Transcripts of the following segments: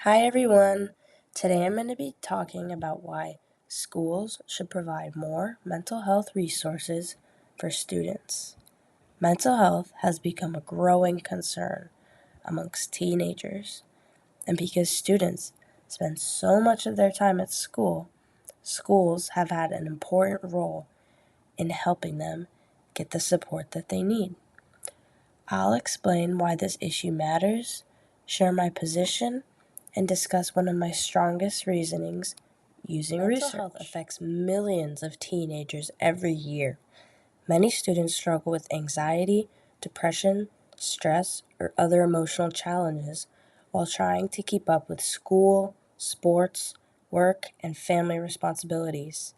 Hi everyone! Today I'm going to be talking about why schools should provide more mental health resources for students. Mental health has become a growing concern amongst teenagers, and because students spend so much of their time at school, schools have had an important role in helping them get the support that they need. I'll explain why this issue matters, share my position, and discuss one of my strongest reasonings using research. Mental health affects millions of teenagers every year. Many students struggle with anxiety, depression, stress, or other emotional challenges while trying to keep up with school, sports, work, and family responsibilities.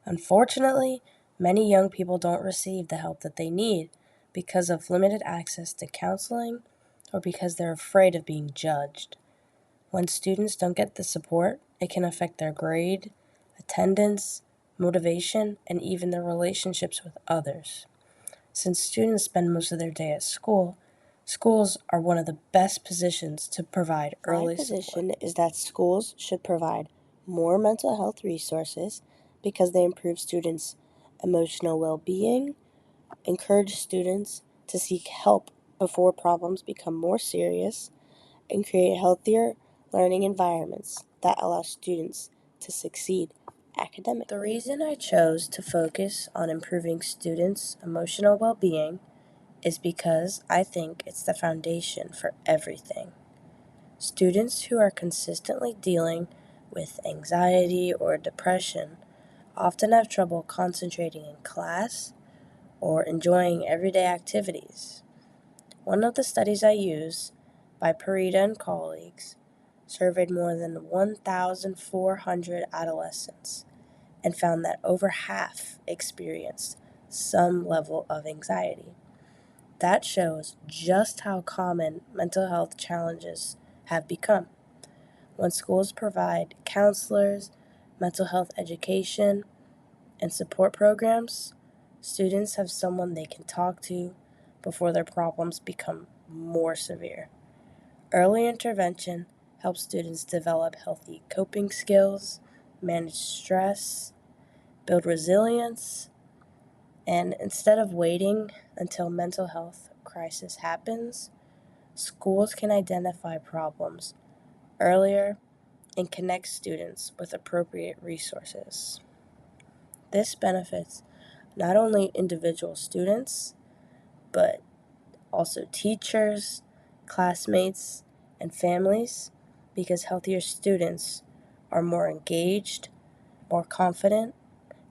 Unfortunately, many young people don't receive the help that they need because of limited access to counseling or because they're afraid of being judged. When students don't get the support, it can affect their grade, attendance, motivation, and even their relationships with others. Since students spend most of their day at school, schools are one of the best positions to provide early support. My position is that schools should provide more mental health resources because they improve students' emotional well-being, encourage students to seek help before problems become more serious, and create healthier learning environments that allow students to succeed academically. The reason I chose to focus on improving students' emotional well-being is because I think it's the foundation for everything. Students who are consistently dealing with anxiety or depression often have trouble concentrating in class or enjoying everyday activities. One of the studies I use, by Parita and colleagues, surveyed more than 1,400 adolescents and found that over half experienced some level of anxiety. That shows just how common mental health challenges have become. When schools provide counselors, mental health education, and support programs, students have someone they can talk to before their problems become more severe. Early intervention helps students develop healthy coping skills, manage stress, build resilience, and instead of waiting until mental health crisis happens, schools can identify problems earlier and connect students with appropriate resources. This benefits not only individual students, but also teachers, classmates, and families, because healthier students are more engaged, more confident,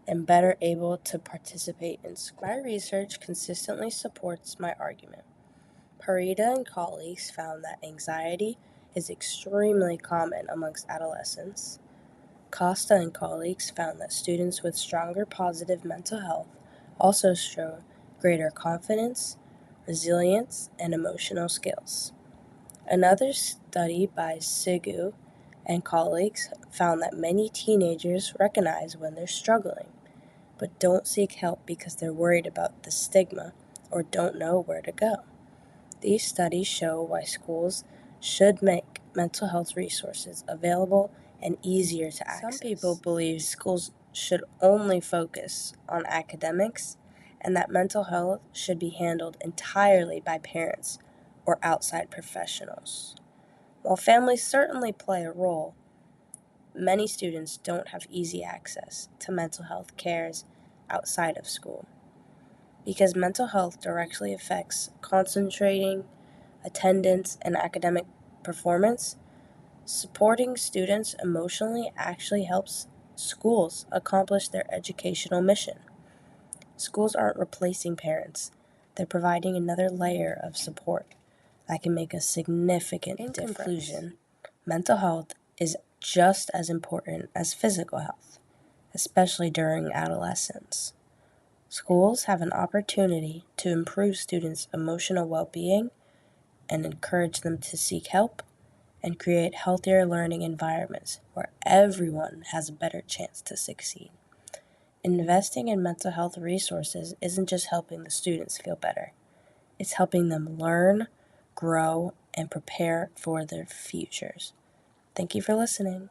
and better able to participate in school. My research consistently supports my argument. Parita and colleagues found that anxiety is extremely common amongst adolescents. Costa and colleagues found that students with stronger positive mental health also show greater confidence, resilience, and emotional skills. Another study by Sigu and colleagues found that many teenagers recognize when they're struggling, but don't seek help because they're worried about the stigma or don't know where to go. These studies show why schools should make mental health resources available and easier to access. Some people believe schools should only focus on academics and that mental health should be handled entirely by parents or outside professionals. While families certainly play a role, many students don't have easy access to mental health cares outside of school. Because mental health directly affects concentrating, attendance, and academic performance, supporting students emotionally actually helps schools accomplish their educational mission. Schools aren't replacing parents, they're providing another layer of support that can make a significant difference. In conclusion, mental health is just as important as physical health, especially during adolescence. Schools have an opportunity to improve students' emotional well-being and encourage them to seek help and create healthier learning environments where everyone has a better chance to succeed. Investing in mental health resources isn't just helping the students feel better, it's helping them learn, grow, and prepare for their futures. Thank you for listening.